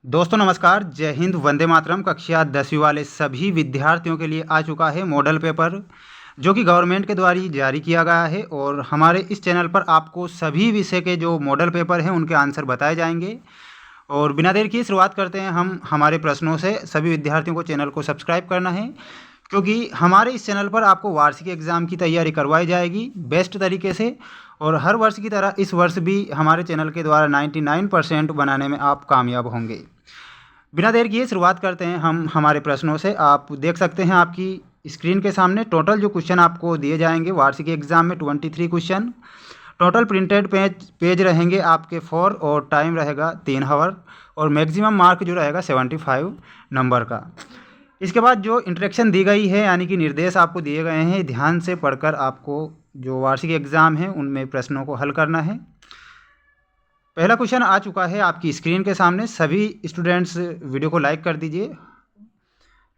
दोस्तों नमस्कार, जय हिंद, वंदे मातरम। कक्षा 10वीं वाले सभी विद्यार्थियों के लिए आ चुका है मॉडल पेपर जो कि गवर्नमेंट के द्वारा जारी किया गया है। और हमारे इस चैनल पर आपको सभी विषय के जो मॉडल पेपर हैं उनके आंसर बताए जाएंगे। और बिना देर किए शुरुआत करते हैं हम हमारे प्रश्नों से। सभी विद्यार्थियों को चैनल को सब्सक्राइब करना है क्योंकि हमारे इस चैनल पर आपको वार्षिक एग्ज़ाम की तैयारी करवाई जाएगी बेस्ट तरीके से। और हर वर्ष की तरह इस वर्ष भी हमारे चैनल के द्वारा 99% बनाने में आप कामयाब होंगे। बिना देर किए शुरुआत करते हैं हम हमारे प्रश्नों से। आप देख सकते हैं आपकी स्क्रीन के सामने टोटल जो क्वेश्चन आपको दिए जाएंगे वार्षिक एग्जाम में 23 क्वेश्चन। टोटल प्रिंटेड पेज रहेंगे आपके 4 और टाइम रहेगा 3 आवर। और मैक्सिमम मार्क जो रहेगा 75 नंबर का। इसके बाद जो इंस्ट्रक्शन दी गई है यानी कि निर्देश आपको दिए गए हैं, ध्यान से पढ़कर आपको जो वार्षिक एग्ज़ाम है उनमें प्रश्नों को हल करना है। पहला क्वेश्चन आ चुका है आपकी स्क्रीन के सामने। सभी स्टूडेंट्स वीडियो को लाइक कर दीजिए।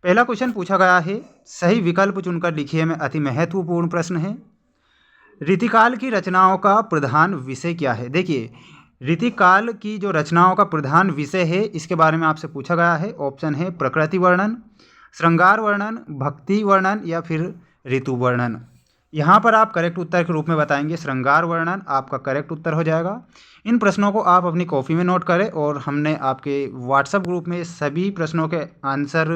पहला क्वेश्चन पूछा गया है, सही विकल्प चुनकर लिखिए में अति महत्वपूर्ण प्रश्न है। रीतिकाल की रचनाओं का प्रधान विषय क्या है? देखिए, रीतिकाल की जो रचनाओं का प्रधान विषय है इसके बारे में आपसे पूछा गया है। ऑप्शन है प्रकृति वर्णन, श्रृंगार वर्णन, भक्ति वर्णन या फिर ऋतु वर्णन। यहाँ पर आप करेक्ट उत्तर के रूप में बताएंगे श्रृंगार वर्णन आपका करेक्ट उत्तर हो जाएगा। इन प्रश्नों को आप अपनी कॉपी में नोट करें और हमने आपके व्हाट्सएप ग्रुप में सभी प्रश्नों के आंसर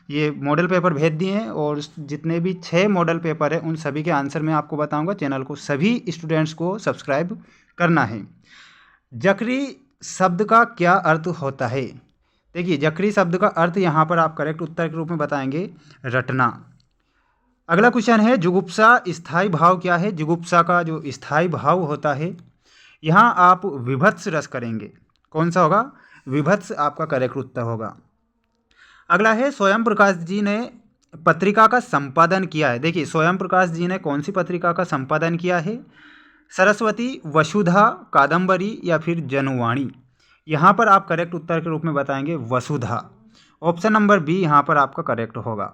ये मॉडल पेपर भेज दिए हैं। और जितने भी 6 मॉडल पेपर हैं उन सभी के आंसर मैं आपको बताऊंगा। चैनल को सभी स्टूडेंट्स को सब्सक्राइब करना है। जकरी शब्द का क्या अर्थ होता है? देखिए, जकरी शब्द का अर्थ यहाँ पर आप करेक्ट उत्तर के रूप में बताएंगे रटना। अगला क्वेश्चन है, जुगुप्सा स्थायी भाव क्या है? जुगुप्सा का जो स्थायी भाव होता है यहाँ आप विभत्स रस करेंगे। कौन सा होगा? विभत्स आपका करेक्ट उत्तर होगा। अगला है, स्वयं प्रकाश जी ने पत्रिका का संपादन किया है। देखिए, स्वयं प्रकाश जी ने कौन सी पत्रिका का संपादन किया है? सरस्वती, वसुधा, कादंबरी या फिर जनवाणी। यहाँ पर आप करेक्ट उत्तर के रूप में बताएंगे वसुधा। ऑप्शन नंबर बी यहाँ पर आपका करेक्ट होगा।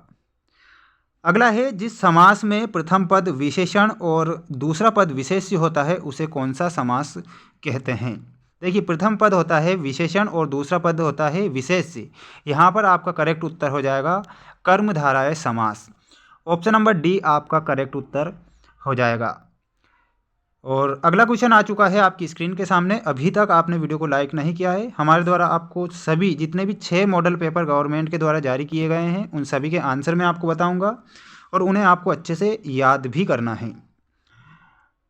अगला है, जिस समास में प्रथम पद विशेषण और दूसरा पद विशेष्य होता है उसे कौन सा समास कहते हैं? देखिए, प्रथम पद होता है विशेषण और दूसरा पद होता है विशेष्य। यहाँ पर आपका करेक्ट उत्तर हो जाएगा कर्मधारय समास। ऑप्शन नंबर डी आपका करेक्ट उत्तर हो जाएगा। और अगला क्वेश्चन आ चुका है आपकी स्क्रीन के सामने। अभी तक आपने वीडियो को लाइक नहीं किया है, हमारे द्वारा आपको सभी जितने भी 6 मॉडल पेपर गवर्नमेंट के द्वारा जारी किए गए हैं उन सभी के आंसर मैं आपको बताऊंगा और उन्हें आपको अच्छे से याद भी करना है।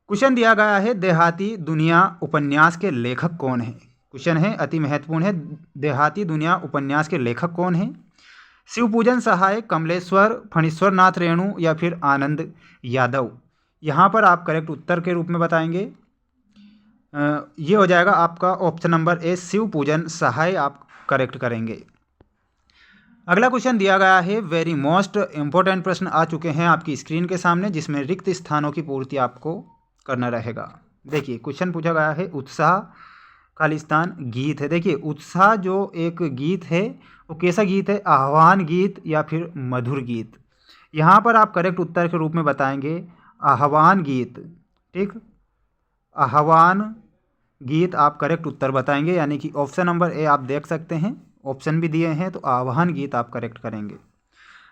क्वेश्चन दिया गया है, देहाती दुनिया उपन्यास के लेखक कौन है? क्वेश्चन है अति महत्वपूर्ण है, देहाती दुनिया उपन्यास के लेखक कौन है? शिवपूजन सहाय, कमलेश्वर, फणीश्वर नाथ रेणु या फिर आनंद यादव। यहाँ पर आप करेक्ट उत्तर के रूप में बताएंगे ये हो जाएगा आपका ऑप्शन नंबर ए, शिवपूजन सहाय आप करेक्ट करेंगे। अगला क्वेश्चन दिया गया है, वेरी मोस्ट इम्पोर्टेंट प्रश्न आ चुके हैं आपकी स्क्रीन के सामने जिसमें रिक्त स्थानों की पूर्ति आपको करना रहेगा। देखिए, क्वेश्चन पूछा गया है, उत्साह खालिस्तान गीत है। देखिए, उत्साह जो एक गीत है वो कैसा गीत है? आह्वान गीत या फिर मधुर गीत। यहाँ पर आप करेक्ट उत्तर के रूप में बताएंगे आह्वान गीत। ठीक, आह्वान गीत आप करेक्ट उत्तर बताएंगे, यानी कि ऑप्शन नंबर ए आप देख सकते हैं, ऑप्शन भी दिए हैं तो आह्वान गीत आप करेक्ट करेंगे।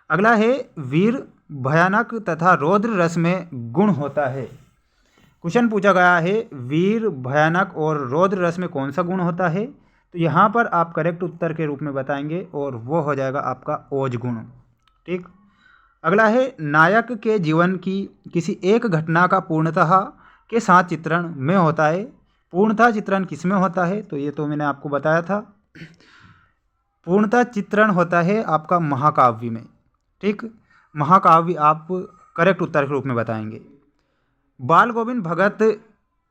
अगला है, वीर भयानक तथा रौद्र रस में गुण होता है। क्वेश्चन पूछा गया है, वीर भयानक और रौद्र रस में कौन सा गुण होता है? तो यहाँ पर आप करेक्ट उत्तर के रूप में बताएंगे और वो हो जाएगा आपका ओज गुण। ठीक, अगला है, नायक के जीवन की किसी एक घटना का पूर्णतः के साथ चित्रण में होता है। पूर्णतः चित्रण किस में होता है? तो ये तो मैंने आपको बताया था, पूर्णतः चित्रण होता है आपका महाकाव्य में। ठीक, महाकाव्य आप करेक्ट उत्तर के रूप में बताएंगे। बाल गोविंद भगत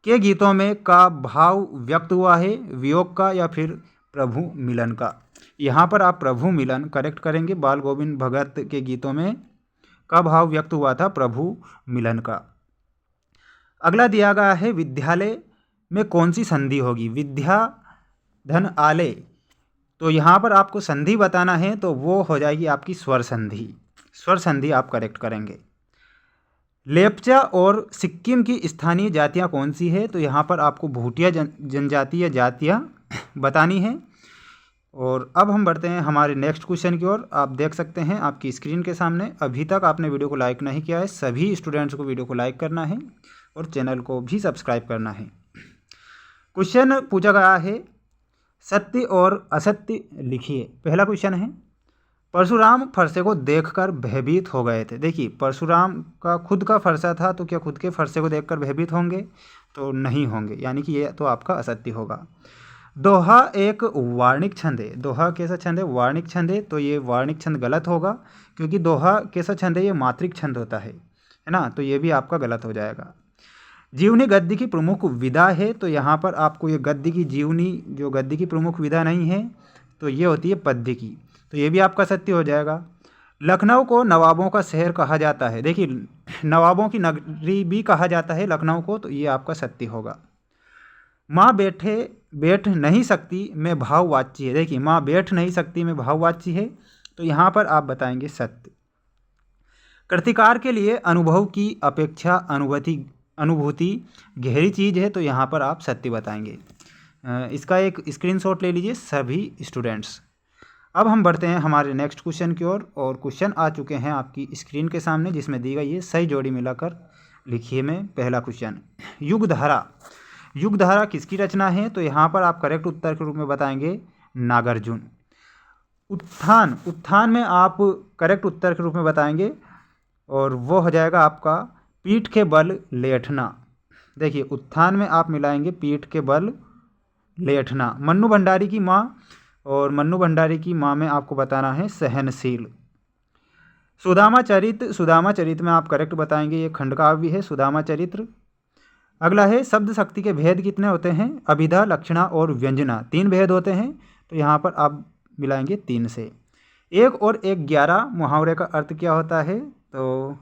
के गीतों में का भाव व्यक्त हुआ है, वियोग का या फिर प्रभु मिलन का। यहाँ पर आप प्रभु मिलन करेक्ट करेंगे। बाल गोविंद भगत के गीतों में का भाव व्यक्त हुआ था प्रभु मिलन का। अगला दिया गया है, विद्यालय में कौन सी संधि होगी? विद्या धन आलय। तो यहाँ पर आपको संधि बताना है तो वो हो जाएगी आपकी स्वर संधि। स्वर संधि आप करेक्ट करेंगे। लेप्चा और सिक्किम की स्थानीय जातियाँ कौन सी है? तो यहाँ पर आपको भूटिया जनजातीय जातियाँ बतानी है। और अब हम बढ़ते हैं हमारे नेक्स्ट क्वेश्चन की ओर। आप देख सकते हैं आपकी स्क्रीन के सामने, अभी तक आपने वीडियो को लाइक नहीं किया है, सभी स्टूडेंट्स को वीडियो को लाइक करना है और चैनल को भी सब्सक्राइब करना है। क्वेश्चन पूछा गया है, सत्य और असत्य लिखिए। पहला क्वेश्चन है, परशुराम फरसे को देखकर भयभीत हो गए थे। देखिए, परशुराम का खुद का फरसा था, तो क्या खुद के फरसे को देखकर भयभीत होंगे? तो नहीं होंगे, यानी कि ये तो आपका असत्य होगा। दोहा एक वार्णिक छंद है। दोहा कैसा छंद है? वार्णिक छंद है, तो ये वार्णिक छंद गलत होगा, क्योंकि दोहा कैसा छंद है? ये मात्रिक छंद होता है ना, तो ये भी आपका गलत हो जाएगा। जीवनी गद्य की प्रमुख विधा है, तो यहाँ पर आपको ये गद्य की जीवनी जो गद्य की प्रमुख विधा नहीं है, तो ये होती है पद्य की, तो ये भी आपका सत्य हो जाएगा। लखनऊ को नवाबों का शहर कहा जाता है। देखिए, नवाबों की नगरी भी कहा जाता है लखनऊ को, तो ये आपका सत्य होगा। माँ बैठ नहीं सकती में भाववाची है। देखिए, माँ बैठ नहीं सकती में भाववाची है, तो यहाँ पर आप बताएंगे सत्य। कृतिकार के लिए अनुभव की अपेक्षा अनुभूति गहरी चीज़ है, तो यहाँ पर आप सत्य बताएंगे। इसका एक स्क्रीनशॉट ले लीजिए सभी स्टूडेंट्स। अब हम बढ़ते हैं हमारे नेक्स्ट क्वेश्चन की ओर, और क्वेश्चन आ चुके हैं आपकी स्क्रीन के सामने, जिसमें दी गई है सही जोड़ी मिलाकर लिखिए में। पहला क्वेश्चन, युगधारा। युगधारा किसकी रचना है? तो यहाँ पर आप करेक्ट उत्तर के रूप में बताएंगे नागार्जुन। उत्थान, उत्थान में आप करेक्ट उत्तर के रूप में बताएंगे, और वो हो जाएगा आपका पीठ के बल लेटना। देखिए, उत्थान में आप मिलाएंगे पीठ के बल लेटना। मन्नू भंडारी की माँ, और मन्नू भंडारी की माँ में आपको बताना है सहनशील। सुदामा चरित्र, सुदामा चरित्र में आप करेक्ट बताएंगे, ये खंडकाव्य है सुदामा चरित्र। अगला है, शब्द शक्ति के भेद कितने होते हैं? अभिधा, लक्षणा और व्यंजना, 3 भेद होते हैं, तो यहाँ पर आप मिलाएंगे 3 से। 1 और 1 11 मुहावरे का अर्थ क्या होता है? तो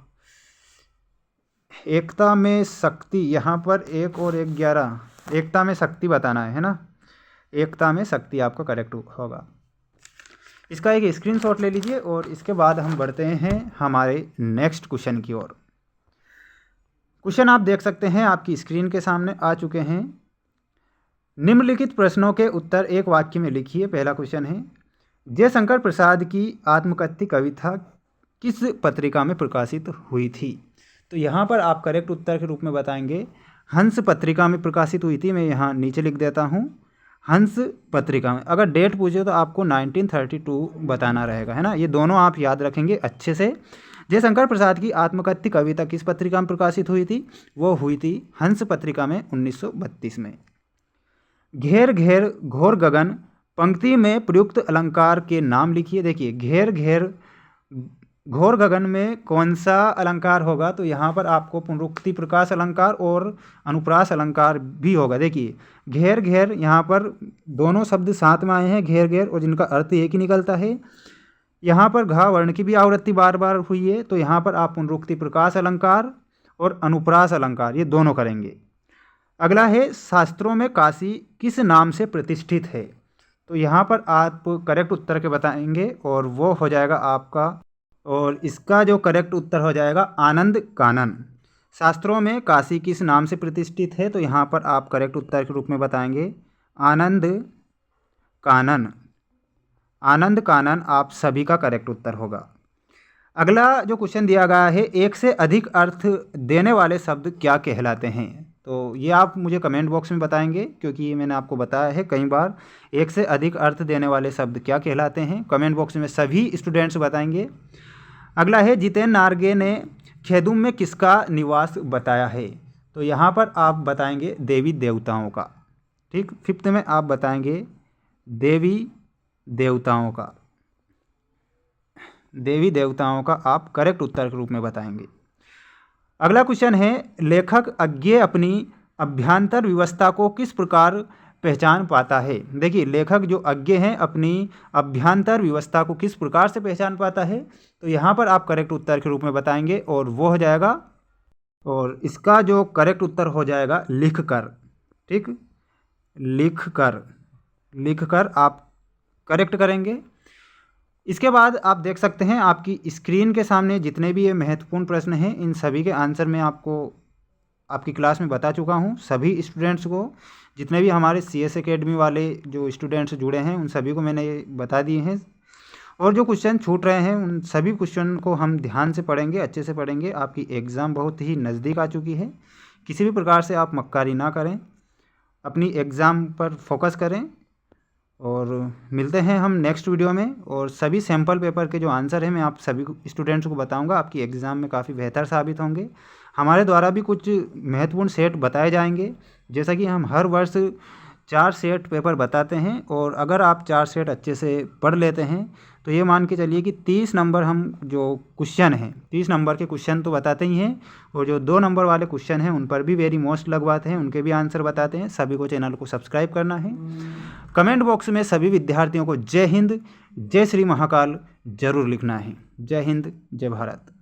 एकता में शक्ति, यहाँ पर 1 और 1 11 एकता में शक्ति बताना है ना, एकता में शक्ति आपका करेक्ट होगा। इसका एक स्क्रीनशॉट ले लीजिए, और इसके बाद हम बढ़ते हैं हमारे नेक्स्ट क्वेश्चन की ओर। क्वेश्चन आप देख सकते हैं आपकी स्क्रीन के सामने आ चुके हैं। निम्नलिखित प्रश्नों के उत्तर एक वाक्य में लिखिए। पहला क्वेश्चन है, जयशंकर प्रसाद की आत्मकथ्य कविता किस पत्रिका में प्रकाशित हुई थी? तो यहाँ पर आप करेक्ट उत्तर के रूप में बताएंगे हंस पत्रिका में प्रकाशित हुई थी। मैं यहाँ नीचे लिख देता हूँ, हंस पत्रिका में। अगर डेट पूछे तो आपको 1932 बताना रहेगा, है ना। ये दोनों आप याद रखेंगे अच्छे से। जयशंकर प्रसाद की आत्मकथ्य कविता किस पत्रिका में प्रकाशित हुई थी? वो हुई थी हंस पत्रिका में 1932 में। घेर घेर घोर गगन पंक्ति में प्रयुक्त अलंकार के नाम लिखिए। देखिए, घेर घेर घोर गगन में कौन सा अलंकार होगा? तो यहाँ पर आपको पुनरुक्ति प्रकाश अलंकार और अनुप्रास अलंकार भी होगा। देखिए, घेर घेर यहाँ पर दोनों शब्द साथ में आए हैं, घेर घेर, और जिनका अर्थ एक ही निकलता है। यहाँ पर घा वर्ण की भी आवृत्ति बार बार हुई है, तो यहाँ पर आप पुनरुक्ति प्रकाश अलंकार और अनुप्रास अलंकार ये दोनों करेंगे। अगला है, शास्त्रों में काशी किस नाम से प्रतिष्ठित है? तो यहाँ पर आप करेक्ट उत्तर के बताएंगे, और वो हो जाएगा आपका, और इसका जो करेक्ट उत्तर हो जाएगा आनंद कानन। शास्त्रों में काशी किस नाम से प्रतिष्ठित है? तो यहाँ पर आप करेक्ट उत्तर के रूप में बताएंगे आनंद कानन। आनंद कानन आप सभी का करेक्ट उत्तर होगा। अगला जो क्वेश्चन दिया गया है, एक से अधिक अर्थ देने वाले शब्द क्या कहलाते हैं? तो ये आप मुझे कमेंट बॉक्स में बताएंगे, क्योंकि ये मैंने आपको बताया है कई बार, एक से अधिक अर्थ देने वाले शब्द क्या कहलाते हैं। कमेंट बॉक्स में सभी स्टूडेंट्स बताएंगे। अगला है, जितेन नारगे ने खेदुम में किसका निवास बताया है? तो यहाँ पर आप बताएंगे देवी देवताओं का। ठीक, 5th में आप बताएंगे देवी देवताओं का। देवी देवताओं का आप करेक्ट उत्तर के रूप में बताएंगे। अगला क्वेश्चन है, लेखक अज्ञेय अपनी अभ्यांतर व्यवस्था को किस प्रकार पहचान पाता है? देखिए, लेखक जो अज्ञेय हैं अपनी अभ्यांतर व्यवस्था को किस प्रकार से पहचान पाता है? तो यहाँ पर आप करेक्ट उत्तर के रूप में बताएंगे, और वो हो जाएगा, और इसका जो करेक्ट उत्तर हो जाएगा लिख कर। ठीक, लिख कर आप करेक्ट करेंगे। इसके बाद आप देख सकते हैं आपकी स्क्रीन के सामने जितने भी ये महत्वपूर्ण प्रश्न हैं, इन सभी के आंसर मैं आपको आपकी क्लास में बता चुका हूँ। सभी स्टूडेंट्स को, जितने भी हमारे CS एकेडमी वाले जो स्टूडेंट्स जुड़े हैं उन सभी को मैंने बता दिए हैं। और जो क्वेश्चन छूट रहे हैं उन सभी क्वेश्चन को हम ध्यान से पढ़ेंगे, अच्छे से पढ़ेंगे। आपकी एग्ज़ाम बहुत ही नज़दीक आ चुकी है। किसी भी प्रकार से आप मक्कारी ना करें, अपनी एग्ज़ाम पर फोकस करें। और मिलते हैं हम नेक्स्ट वीडियो में। और सभी सैम्पल पेपर के जो आंसर हैं मैं आप सभी स्टूडेंट्स को बताऊंगा, आपकी एग्ज़ाम में काफ़ी बेहतर साबित होंगे। हमारे द्वारा भी कुछ महत्वपूर्ण सेट बताए जाएंगे, जैसा कि हम हर वर्ष 4 सेट पेपर बताते हैं। और अगर आप 4 सेट अच्छे से पढ़ लेते हैं तो ये मान के चलिए कि 30 नंबर हम जो क्वेश्चन हैं, 30 नंबर के क्वेश्चन तो बताते ही हैं, और जो 2 नंबर वाले क्वेश्चन हैं उन पर भी वेरी मोस्ट लगवाते हैं, उनके भी आंसर बताते हैं। सभी को चैनल को सब्सक्राइब करना है। कमेंट बॉक्स में सभी विद्यार्थियों को जय हिंद, जय श्री महाकाल जरूर लिखना है। जय हिंद, जय भारत।